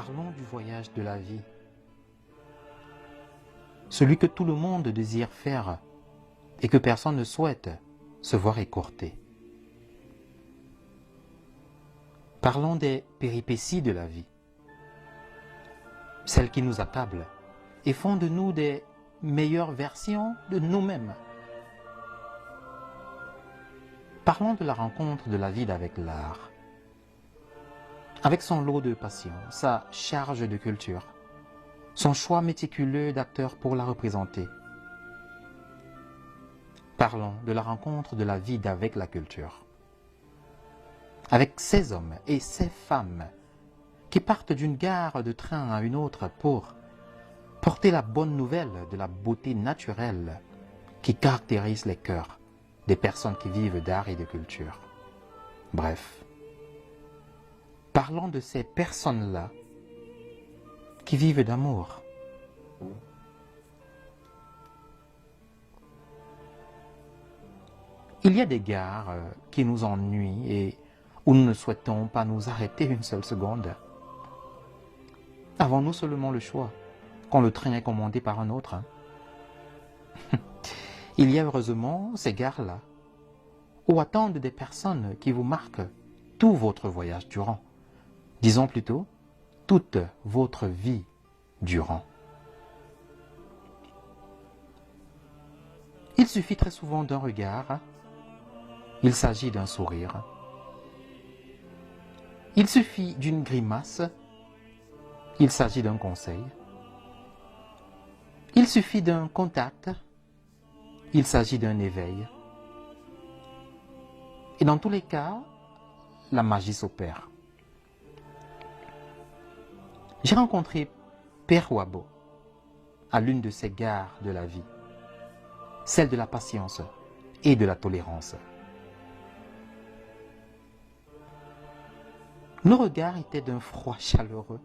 Parlons du voyage de la vie, celui que tout le monde désire faire et que personne ne souhaite se voir écourté. Parlons des péripéties de la vie, celles qui nous accablent et font de nous des meilleures versions de nous-mêmes. Parlons de la rencontre de la vie avec l'art, avec son lot de passion, sa charge de culture, son choix méticuleux d'acteurs pour la représenter. Parlons de la rencontre de la vie avec la culture, avec ces hommes et ces femmes qui partent d'une gare de train à une autre pour porter la bonne nouvelle de la beauté naturelle qui caractérise les cœurs des personnes qui vivent d'art et de culture. Bref, parlons de ces personnes-là qui vivent d'amour. Il y a des gares qui nous ennuient et où nous ne souhaitons pas nous arrêter une seule seconde. Avons-nous seulement le choix quand le train est commandé par un autre? Il y a heureusement ces gares-là où attendent des personnes qui vous marquent tout votre voyage durant. Disons plutôt, toute votre vie durant. Il suffit très souvent d'un regard, il s'agit d'un sourire. Il suffit d'une grimace, il s'agit d'un conseil. Il suffit d'un contact, il s'agit d'un éveil. Et dans tous les cas, la magie s'opère. J'ai rencontré Père Wabo à l'une de ces gares de la vie, celle de la patience et de la tolérance. Nos regards étaient d'un froid chaleureux,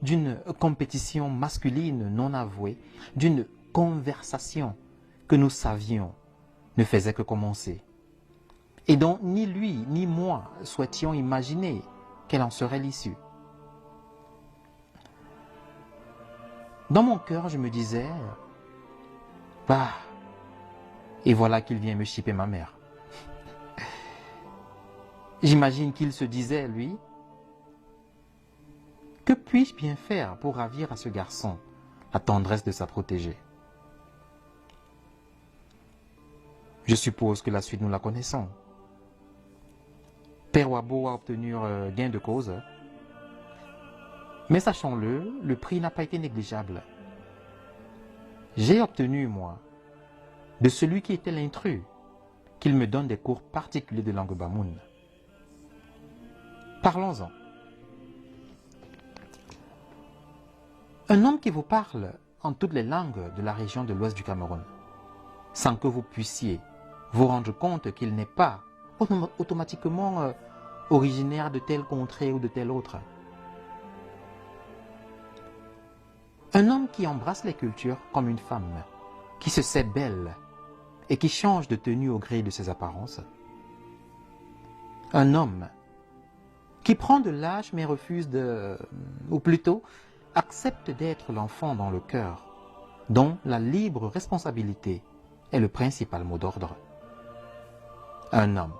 d'une compétition masculine non avouée, d'une conversation que nous savions ne faisait que commencer, et dont ni lui ni moi souhaitions imaginer quelle en serait l'issue. Dans mon cœur, je me disais, bah, et voilà qu'il vient me chipper ma mère. J'imagine qu'il se disait, lui, que puis-je bien faire pour ravir à ce garçon la tendresse de sa protégée? Je suppose que la suite nous la connaissons. Père Wabo a obtenu gain de cause. Mais sachons-le, le prix n'a pas été négligeable. J'ai obtenu, moi, de celui qui était l'intrus, qu'il me donne des cours particuliers de langue bamoune. Parlons-en. Un homme qui vous parle en toutes les langues de la région de l'ouest du Cameroun, sans que vous puissiez vous rendre compte qu'il n'est pas automatiquement originaire de telle contrée ou de telle autre. Un homme qui embrasse les cultures comme une femme, qui se sait belle et qui change de tenue au gré de ses apparences. Un homme qui prend de l'âge mais refuse ou plutôt accepte d'être l'enfant dans le cœur, dont la libre responsabilité est le principal mot d'ordre. Un homme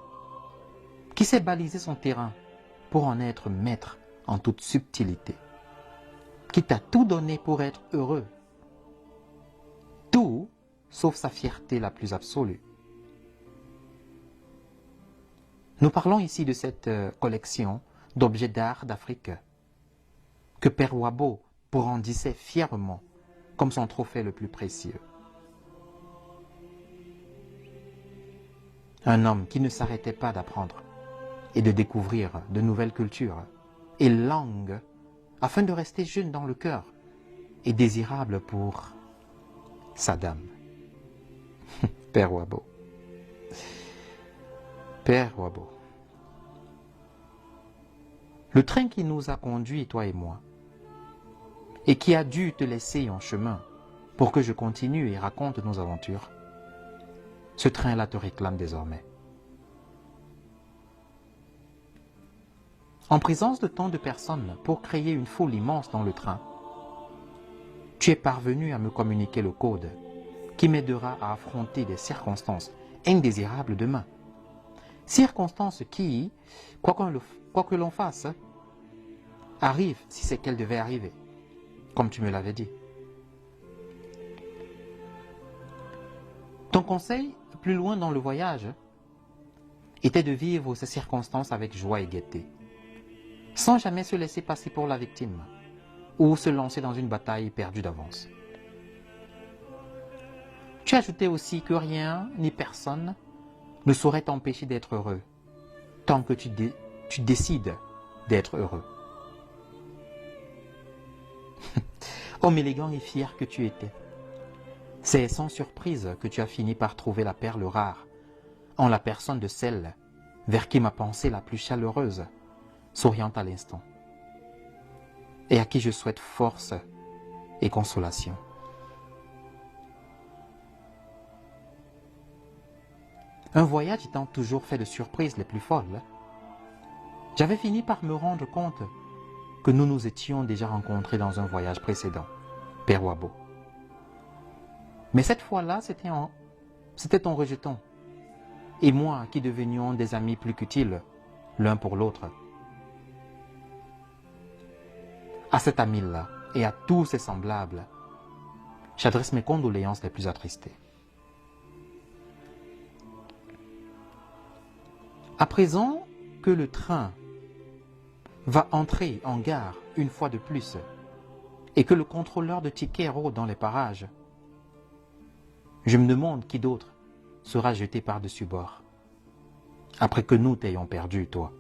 qui sait baliser son terrain pour en être maître en toute subtilité, qui t'a tout donné pour être heureux, tout sauf sa fierté la plus absolue. Nous parlons ici de cette collection d'objets d'art d'Afrique que Père Wabo brandissait fièrement comme son trophée le plus précieux. Un homme qui ne s'arrêtait pas d'apprendre et de découvrir de nouvelles cultures et langues afin de rester jeune dans le cœur et désirable pour sa dame. Père Wabo. Père Wabo. Le train qui nous a conduits, toi et moi, et qui a dû te laisser en chemin pour que je continue et raconte nos aventures, ce train-là te réclame désormais. en présence de tant de personnes pour créer une foule immense dans le train, tu es parvenu à me communiquer le code qui m'aidera à affronter des circonstances indésirables demain. Circonstances qui, quoi que l'on fasse, arrivent si c'est qu'elles devaient arriver, comme tu me l'avais dit. Ton conseil, plus loin dans le voyage, était de vivre ces circonstances avec joie et gaieté, sans jamais se laisser passer pour la victime ou se lancer dans une bataille perdue d'avance. Tu ajoutais aussi que rien ni personne ne saurait t'empêcher d'être heureux, tant que tu décides d'être heureux. Homme élégant et fier que tu étais, c'est sans surprise que tu as fini par trouver la perle rare en la personne de celle vers qui ma pensée la plus chaleureuse s'oriente à l'instant, et à qui je souhaite force et consolation. Un voyage étant toujours fait de surprises les plus folles, j'avais fini par me rendre compte que nous nous étions déjà rencontrés dans un voyage précédent, Père Wabo. Mais cette fois-là, c'était ton rejeton et moi qui devenions des amis plus qu'utiles l'un pour l'autre. À cet ami-là et à tous ses semblables, j'adresse mes condoléances les plus attristées. À présent que le train va entrer en gare une fois de plus et que le contrôleur de tickets rôde dans les parages, je me demande qui d'autre sera jeté par-dessus bord, après que nous t'ayons perdu, toi.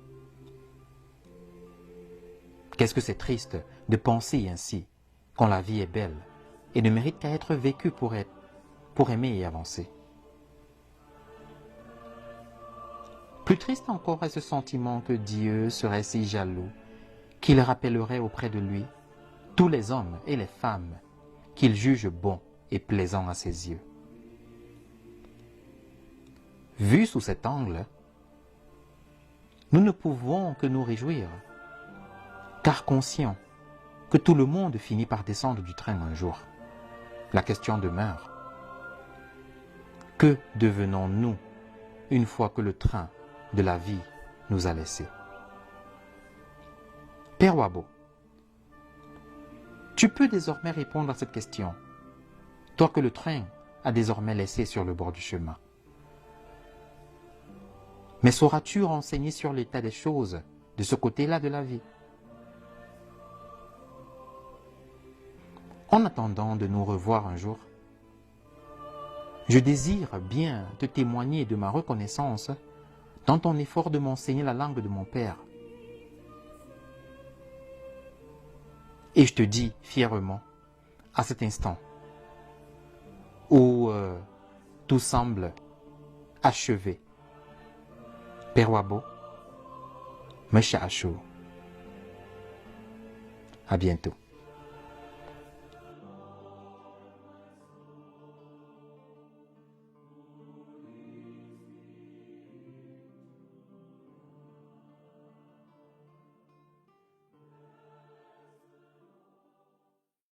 Qu'est-ce que c'est triste de penser ainsi, quand la vie est belle et ne mérite qu'à être vécue pour aimer et avancer. Plus triste encore est ce sentiment que Dieu serait si jaloux qu'il rappellerait auprès de lui tous les hommes et les femmes qu'il juge bons et plaisants à ses yeux. Vu sous cet angle, nous ne pouvons que nous réjouir, car conscients que tout le monde finit par descendre du train un jour. La question demeure, que devenons-nous une fois que le train de la vie nous a laissés? Père Wabo, tu peux désormais répondre à cette question, toi que le train a désormais laissé sur le bord du chemin. Mais sauras-tu renseigner sur l'état des choses de ce côté-là de la vie? En attendant de nous revoir un jour, je désire bien te témoigner de ma reconnaissance dans ton effort de m'enseigner la langue de mon père. Et je te dis fièrement, à cet instant, où tout semble achevé, Père Wabo, Mesha Achou. À bientôt.